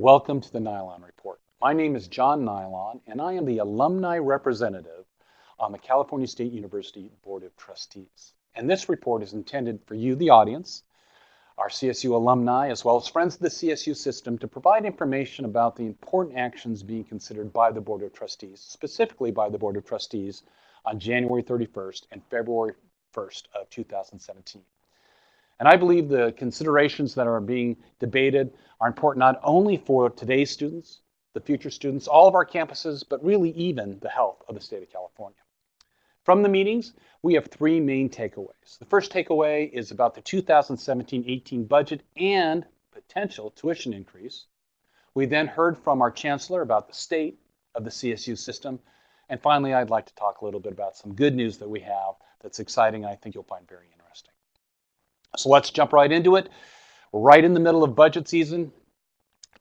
Welcome to the Nilon Report. My name is John Nilon, and I am the Alumni Representative on the California State University Board of Trustees. And this report is intended for you, the audience, our CSU alumni, as well as friends of the CSU system, to provide information about the important actions being considered by the Board of Trustees, specifically by the Board of Trustees on January 31st and February 1st of 2017. And I believe the considerations that are being debated are important not only for today's students, the future students, all of our campuses, but really even the health of the state of California. From the meetings, we have three main takeaways. The first takeaway is about the 2017-18 budget and potential tuition increase. We then heard from our chancellor about the state of the CSU system. And finally, I'd like to talk a little bit about some good news that we have that's exciting and I think you'll find very interesting. So let's jump right into it. We're right in the middle of budget season.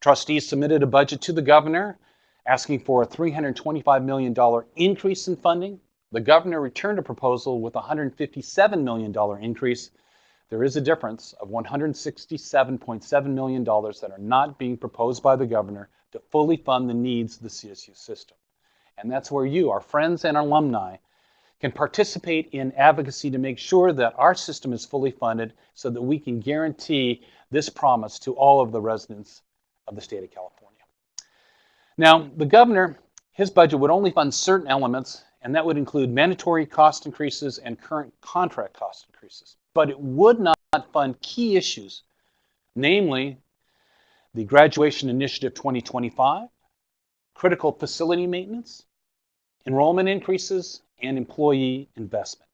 Trustees submitted a budget to the governor asking for a $325 million increase in funding. The governor returned a proposal with a $157 million increase. There is a difference of $167.7 million that are not being proposed by the governor to fully fund the needs of the CSU system. And that's where you, our friends and alumni, can participate in advocacy to make sure that our system is fully funded so that we can guarantee this promise to all of the residents of the state of California. Now, the governor, his budget would only fund certain elements, and that would include mandatory cost increases and current contract cost increases. But it would not fund key issues, namely the Graduation Initiative 2025, critical facility maintenance, enrollment increases, and employee investment.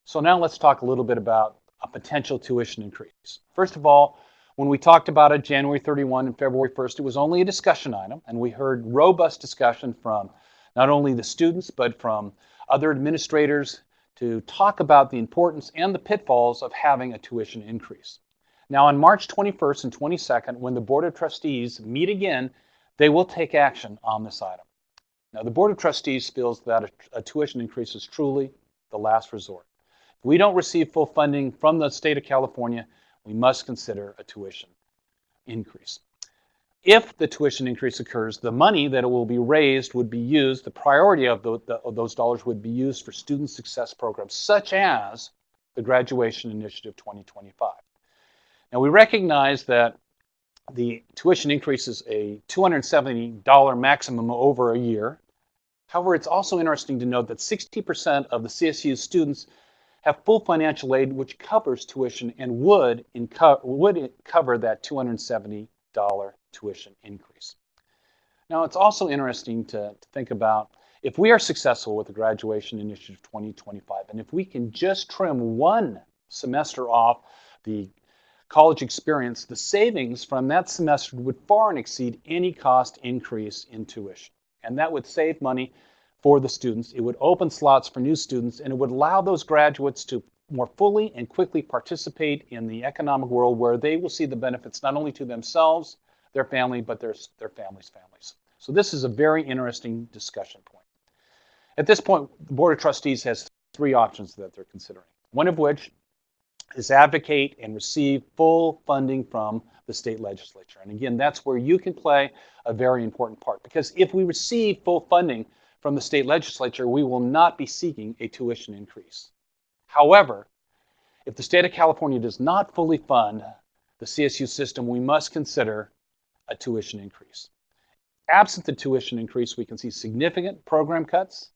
So now let's talk a little bit about a potential tuition increase. First of all, when we talked about it January 31 and February 1st, it was only a discussion item, and we heard robust discussion from not only the students, but from other administrators to talk about the importance and the pitfalls of having a tuition increase. Now on March 21st and 22nd, when the Board of Trustees meet again, they will take action on this item. Now, the Board of Trustees feels that a tuition increase is truly the last resort. If we don't receive full funding from the state of California, we must consider a tuition increase. If the tuition increase occurs, the money that will be raised would be used, the priority of those dollars would be used for student success programs, such as the Graduation Initiative 2025. Now, we recognize that the tuition increase is a $270 maximum over a year. However, it's also interesting to note that 60% of the CSU students have full financial aid, which covers tuition and would cover that $270 tuition increase. Now, it's also interesting to think about if we are successful with the Graduation Initiative 2025, and if we can just trim one semester off the college experience, the savings from that semester would far and exceed any cost increase in tuition. And that would save money for the students. It would open slots for new students, and it would allow those graduates to more fully and quickly participate in the economic world where they will see the benefits not only to themselves, their family, but their families' families. So this is a very interesting discussion point. At this point, the Board of Trustees has three options that they're considering, one of which is advocate and receive full funding from the state legislature. And again, that's where you can play a very important part, because if we receive full funding from the state legislature, we will not be seeking a tuition increase. However, if the state of California does not fully fund the CSU system, we must consider a tuition increase. Absent the tuition increase, we can see significant program cuts,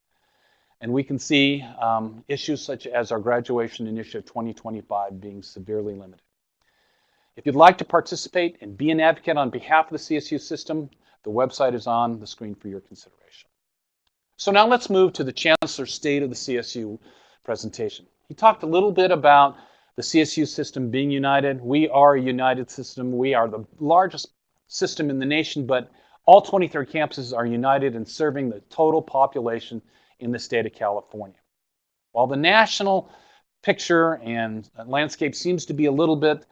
and we can see issues such as our Graduation Initiative 2025 being severely limited. If you'd like to participate and be an advocate on behalf of the CSU system, the website is on the screen for your consideration. So now let's move to the Chancellor's State of the CSU presentation. He talked a little bit about the CSU system being united. We are a united system. We are the largest system in the nation, but all 23 campuses are united in serving the total population in the state of California. While the national picture and landscape seems to be a little bit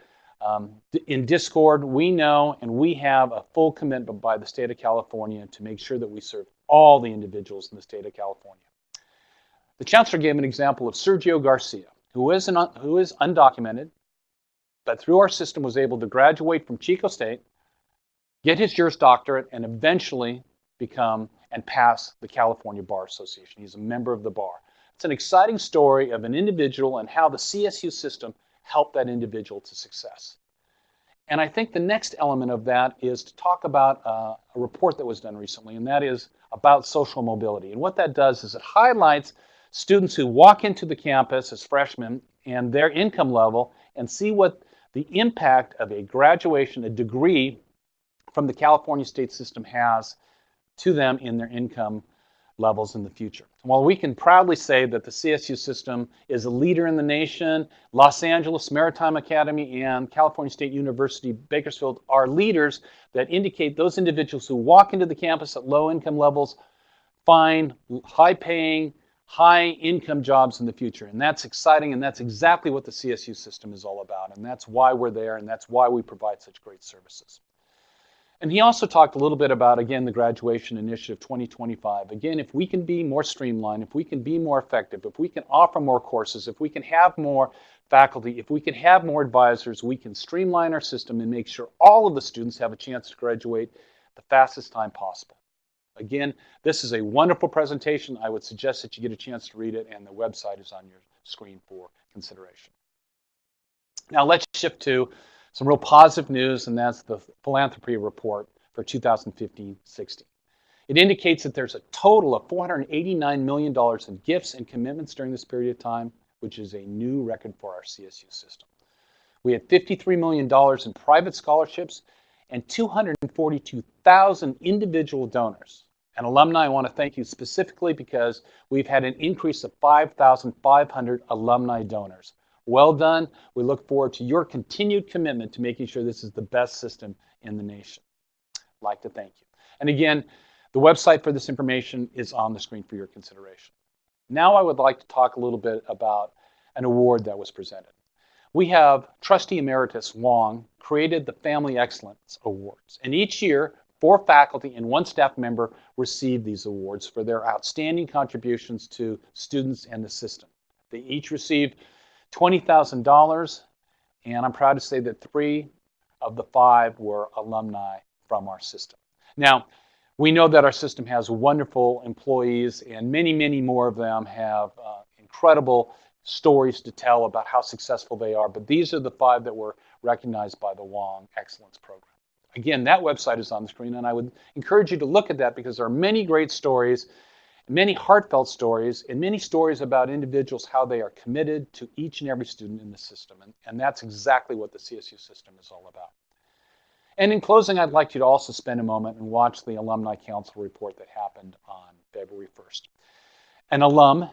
in discord, we know and we have a full commitment by the state of California to make sure that we serve all the individuals in the state of California. The chancellor gave an example of Sergio Garcia, who is undocumented, but through our system was able to graduate from Chico State, get his Juris Doctorate, and eventually become and pass the California Bar Association. He's a member of the bar. It's an exciting story of an individual and how the CSU system helped that individual to success. And I think the next element of that is to talk about a report that was done recently, and that is about social mobility. And what that does is it highlights students who walk into the campus as freshmen and their income level and see what the impact of a graduation, a degree from the California state system has to them in their income levels in the future. While we can proudly say that the CSU system is a leader in the nation, Los Angeles Maritime Academy and California State University Bakersfield are leaders that indicate those individuals who walk into the campus at low income levels find high-paying, high-income jobs in the future. And that's exciting, and that's exactly what the CSU system is all about. And that's why we're there, and that's why we provide such great services. And he also talked a little bit about, again, the Graduation Initiative 2025. Again, if we can be more streamlined, if we can be more effective, if we can offer more courses, if we can have more faculty, if we can have more advisors, we can streamline our system and make sure all of the students have a chance to graduate the fastest time possible. Again, this is a wonderful presentation. I would suggest that you get a chance to read it, and the website is on your screen for consideration. Now let's shift to some real positive news, and that's the philanthropy report for 2015-16. It indicates that there's a total of $489 million in gifts and commitments during this period of time, which is a new record for our CSU system. We had $53 million in private scholarships and 242,000 individual donors. And alumni, I want to thank you specifically because we've had an increase of 5,500 alumni donors. Well done. We look forward to your continued commitment to making sure this is the best system in the nation. I'd like to thank you. And again, the website for this information is on the screen for your consideration. Now I would like to talk a little bit about an award that was presented. We have Trustee Emeritus Wong created the Family Excellence Awards. And each year, 4 faculty and 1 staff member receive these awards for their outstanding contributions to students and the system. They each received $20,000, and I'm proud to say that 3 of the 5 were alumni from our system. Now, we know that our system has wonderful employees, and many, many more of them have incredible stories to tell about how successful they are, but these are the 5 that were recognized by the Wong Excellence Program. Again, that website is on the screen, and I would encourage you to look at that because there are many great stories, many heartfelt stories, and many stories about individuals, how they are committed to each and every student in the system. And that's exactly what the CSU system is all about. And in closing, I'd like you to also spend a moment and watch the Alumni Council report that happened on February 1st. An alum,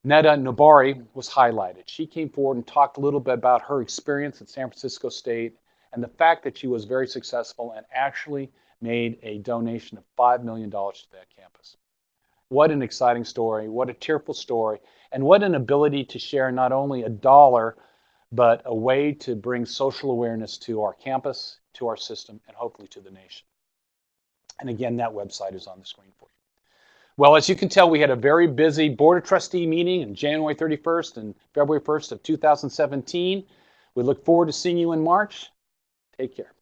Netta Nobari, was highlighted. She came forward and talked a little bit about her experience at San Francisco State and the fact that she was very successful and actually made a donation of $5 million to that campus. What an exciting story, what a tearful story, and what an ability to share not only a dollar, but a way to bring social awareness to our campus, to our system, and hopefully to the nation. And again, that website is on the screen for you. Well, as you can tell, we had a very busy Board of Trustee meeting on January 31st and February 1st of 2017. We look forward to seeing you in March. Take care.